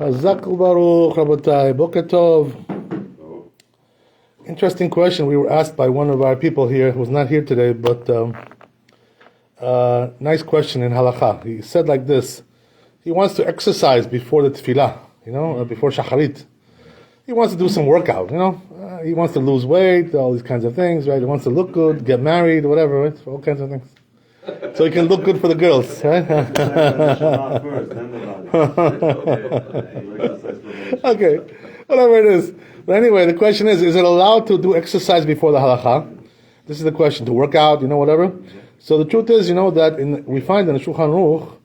Chazak u'baruch, Rabotai, Boker Tov. Interesting question we were asked by one of our people here, who's not here today, but nice question in halakha. He said like this: he wants to exercise before the tefillah, before shacharit. He wants to do some workout, he wants to lose weight, all these kinds of things, right? He wants to look good, get married, whatever, right? All kinds of things. So he can look good for the girls, right? Okay, whatever it is. But anyway, the question is it allowed to do exercise before the halakha? This is the question, to work out, whatever. So the truth is, that we find in the Shulchan Aruch,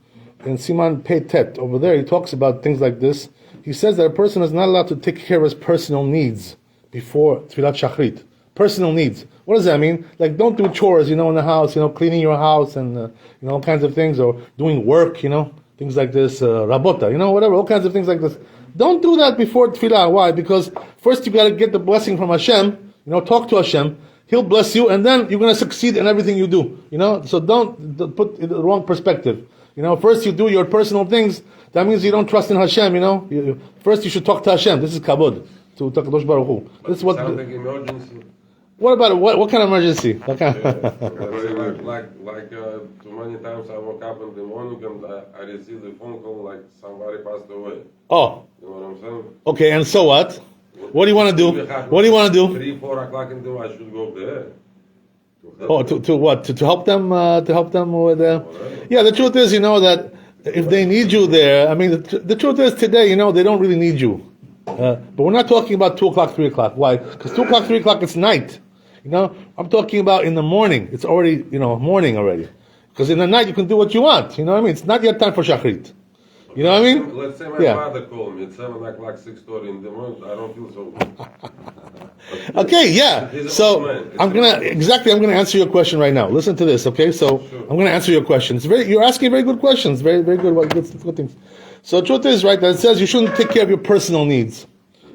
in Siman Pei Tet, over there, he talks about things like this. He says that a person is not allowed to take care of his personal needs before Tfilat Shachrit. Personal needs. What does that mean? Like, don't do chores, in the house, cleaning your house and, all kinds of things, or doing work, things like this, rabota, whatever, all kinds of things like this. Don't do that before Tfilah. Why? Because first you got to get the blessing from Hashem, talk to Hashem, He'll bless you, and then you're going to succeed in everything you do, So don't put it in the wrong perspective. First you do your personal things, that means you don't trust in Hashem, First you should talk to Hashem. This is kabod, to Kadosh Baruch Hu. This is what... Sounds like emergency. What about it? What kind of emergency? What kind like too many times I woke up in the morning and I received a phone call like somebody passed away. Oh. You know what I'm saying? Okay, and so what? What do you want to do? What do you want to do? 3, 4 o'clock in the morning, I should go there. Oh, to what? To help them? To help them with? Yeah, the truth is, that if they need you there, I mean, the truth is today, they don't really need you. But we're not talking about 2 o'clock, 3 o'clock. Why? Because 2 o'clock, 3 o'clock, it's night. I'm talking about in the morning. It's already, morning already. Because in the night you can do what you want. It's not yet time for shachrit. You know what I mean? Let's say my father called me at 7 o'clock, 6:30 in the morning. I don't feel so good. Okay, yeah. So I'm gonna answer your question right now. Listen to this, okay? So sure. I'm gonna answer your question. You're asking very good questions. Very, very good. Good things. So the truth is, right, that it says you shouldn't take care of your personal needs.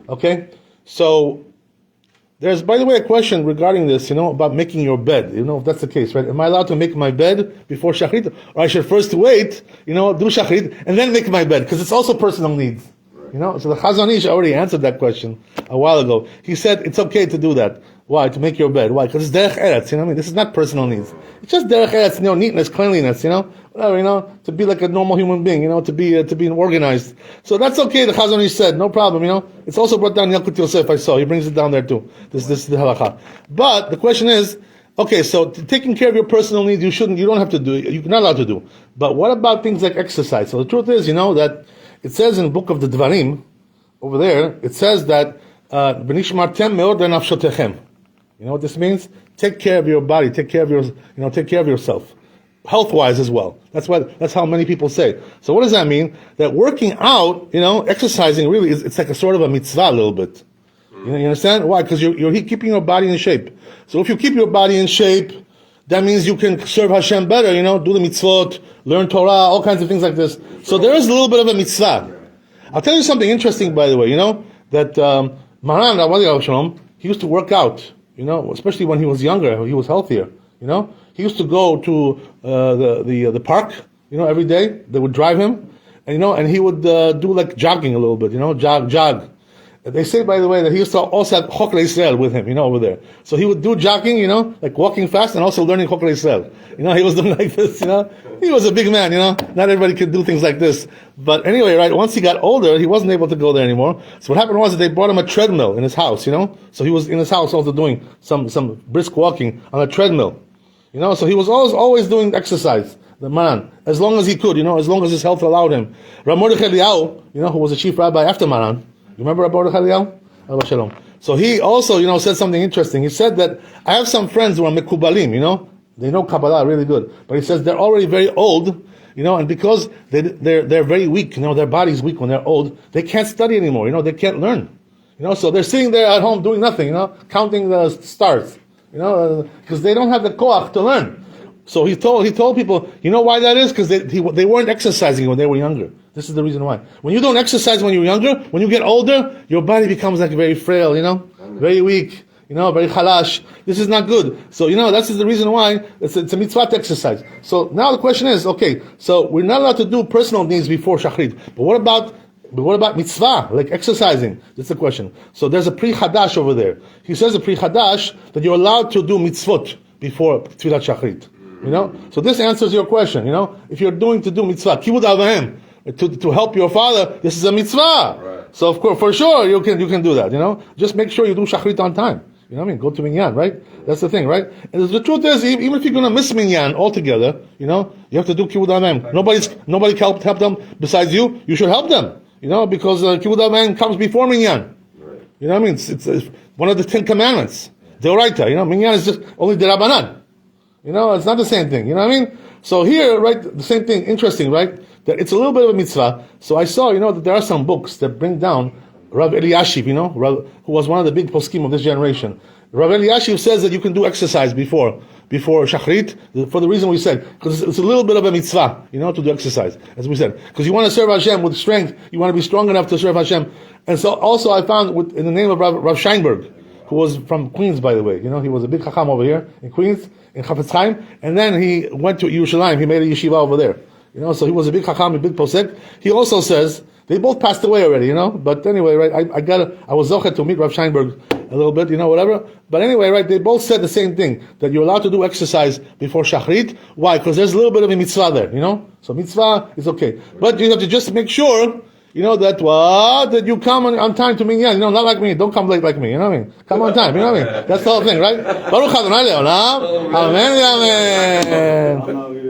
Okay? So there's, by the way, a question regarding this, about making your bed. If that's the case, right? Am I allowed to make my bed before shachrit? Or I should first wait, do shachrit, and then make my bed? Because it's also personal needs. So the Chazon Ish already answered that question a while ago. He said it's okay to do that. Why? To make your bed. Why? Because it's derech eretz, This is not personal needs. It's just derech eretz, neatness, cleanliness, whatever, to be like a normal human being, to be organized. So that's okay, the Chazon Ish said, no problem, It's also brought down Yalkut Yosef, I saw. He brings it down there too. This is the halakha. But the question is, okay, so taking care of your personal needs, you don't have to do, you're not allowed to do. But what about things like exercise? So the truth is, that it says in the book of the Dvarim, over there, it says that, B'nishmartem me'od le'nafshotechem. You know what this means? Take care of your body, take care of yourself. Health-wise as well. That's how many people say. So what does that mean? That working out, exercising really it's like a sort of a mitzvah a little bit. You understand? Why? Because you're keeping your body in shape. So if you keep your body in shape, that means you can serve Hashem better, do the mitzvot, learn Torah, all kinds of things like this. So there is a little bit of a mitzvah. I'll tell you something interesting, by the way, that Maran, Rabbi Shalom, he used to work out, especially when he was younger, he was healthier, He used to go to the park, every day. They would drive him, and he would do like jogging a little bit, jog. They say, by the way, that he used to also have Chokre Yisrael with him, over there. So he would do jogging, like walking fast, and also learning Chokre Yisrael. He was doing like this, He was a big man, Not everybody could do things like this. But anyway, right, once he got older, he wasn't able to go there anymore. So what happened was that they brought him a treadmill in his house, So he was in his house also doing some brisk walking on a treadmill. So he was always doing exercise, the man, as long as he could, as long as his health allowed him. Rav Mordechai Eliyahu, who was the chief rabbi after Maran, you remember Rav Mordechai Eliyahu? Rabbi Shalom. So he also, said something interesting. He said that I have some friends who are mekubalim, they know Kabbalah really good, but he says they're already very old, and because they're very weak, their body's weak when they're old, they can't study anymore, they can't learn, so they're sitting there at home doing nothing, counting the stars. Because they don't have the koach to learn. So he told people, why that is? Because they weren't exercising when they were younger. This is the reason why. When you don't exercise when you're younger, when you get older, your body becomes like very frail, very weak, very chalash. This is not good. So, that's the reason why it's a mitzvah to exercise. So now the question is, okay, so we're not allowed to do personal needs before shachrit. But what about But what about mitzvah, like exercising? That's the question. So there's a pri chadash over there. He says a pri chadash that you're allowed to do mitzvot before tefillat shachrit. So this answers your question. If you're do mitzvah, kibud avahem, to help your father, this is a mitzvah. Right. So of course, for sure, you can do that. Just make sure you do shachrit on time. Go to minyan, right? That's the thing, right? And the truth is, even if you're going to miss minyan altogether, you have to do kibud avahem. Nobody help them besides you. You should help them. Because kibud avahem comes before minyan. Right. It's one of the 10 commandments. Deoraita. Minyan is just only derabanan. It's not the same thing. So here, right, the same thing. Interesting, right? That it's a little bit of a mitzvah. So I saw, that there are some books that bring down Rabbi Eliashiv, who was one of the big poskim of this generation. Rabbi Eliashiv says that you can do exercise before Shachrit, for the reason we said, because it's a little bit of a mitzvah, to do exercise, as we said. Because you want to serve Hashem with strength, you want to be strong enough to serve Hashem. And so also I found in the name of Rav Scheinberg, who was from Queens, by the way. He was a big chacham over here in Queens, in Chafetz Chaim, and then he went to Yerushalayim, he made a yeshiva over there. So he was a big chacham, a big posek. He also says, they both passed away already, but anyway, right, I was zochet to meet Rav Scheinberg a little bit, whatever. But anyway, right, they both said the same thing, that you're allowed to do exercise before Shachrit. Why? Because there's a little bit of a mitzvah there, So mitzvah is okay. But you have to just make sure, that you come on time to minyan, not like me. Don't come late like me, Come on time, That's the whole thing, right? Baruch Adonai Leolam. Amen, amen.